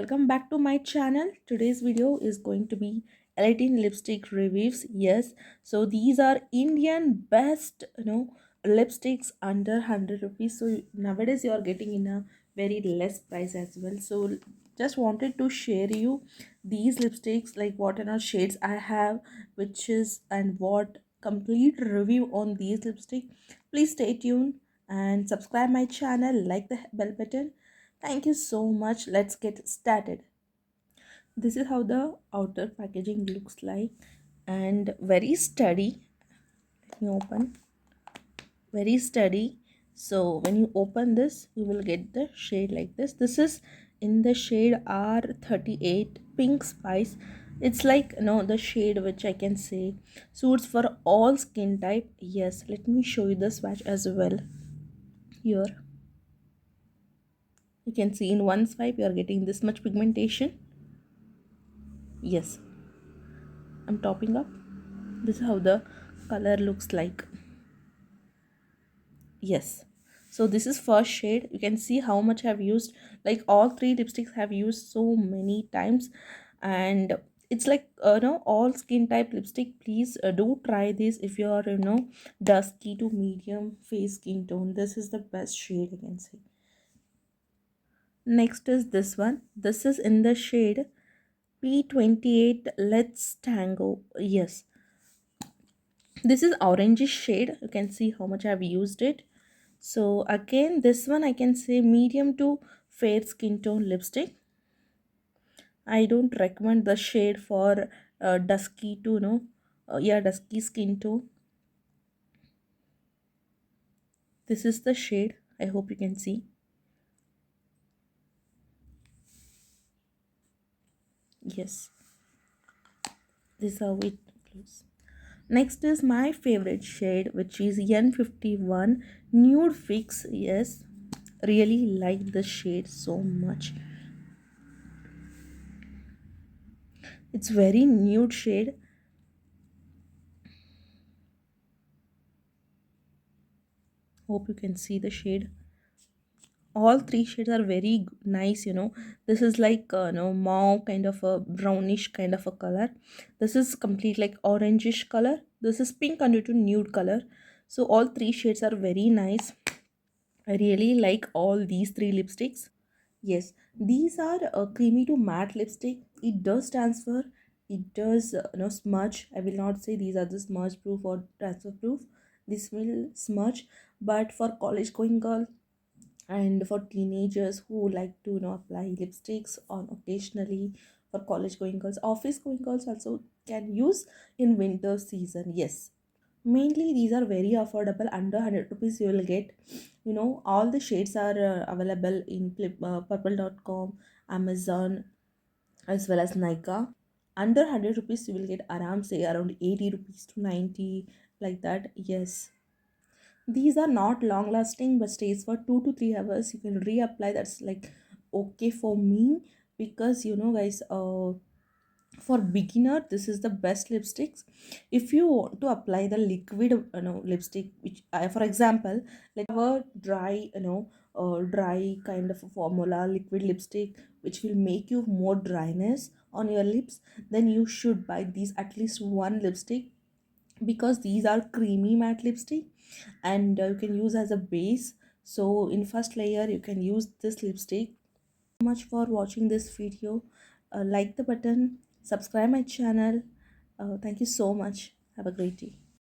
Welcome back to my channel. Today's video is going to be Elle lipstick reviews. Yes, so these are Indian best lipsticks under 100 rupees. So nowadays you are getting in a very less price as well. So just wanted to share you these lipsticks, like what are shades I have, which is and what complete review on these lipstick. Please stay tuned and subscribe my channel, like the bell button. Thank you so much. Let's get started. This is how the outer packaging looks like, and very sturdy. Let me open. Very sturdy. So when you open this, you will get the shade like this. This is in the shade R38 Pink Spice. It's like the shade which I can say suits for all skin type. Yes, let me show you the swatch as well. Here you can see in one swipe you are getting this much pigmentation. Yes, I'm topping up. This is how the color looks like. Yes, so this is first shade. You can see how much I've used, like all three lipsticks have used so many times. And it's like all skin type lipstick. Please do try this if you are dusky to medium face skin tone. This is the best shade, I can say. Next is this one. This is in the shade P28 Let's Tango. Yes, this is orangish shade. You can see how much I've used it. So again, this one I can say medium to fair skin tone lipstick. I don't recommend the shade for dusky to dusky skin tone. This is the shade. I hope you can see. Yes, this is how it looks. Next is my favorite shade, which is N51 Nude Fix. Yes, really like the shade so much. It's very nude shade. Hope you can see the shade. All three shades are very nice. This is like mauve kind of a brownish kind of a color. This is complete like orangish color. This is pink undertone nude color. So all three shades are very nice. I really like all these three lipsticks. Yes, these are creamy to matte lipstick. It does transfer. It does smudge. I will not say these are the smudge proof or transfer proof. This will smudge, but for college going girl and for teenagers who like to apply lipsticks on occasionally, for college going girls, office going girls also can use in winter season. Yes, mainly these are very affordable, under 100 rupees you will get. All the shades are available in purple.com, Amazon, as well as Nika. Under 100 rupees you will get around say around 80 rupees to 90, like that. Yes, these are not long lasting but stays for 2 to 3 hours. You can reapply. That's like okay for me, because guys, for beginner this is the best lipsticks. If you want to apply the liquid lipstick, which for example, like a dry dry kind of a formula liquid lipstick which will make you more dryness on your lips, then you should buy these at least one lipstick, because these are creamy matte lipstick, and you can use as a base. So in first layer you can use this lipstick. Much for watching this video. Like the button, subscribe my channel. Thank you so much. Have a great day.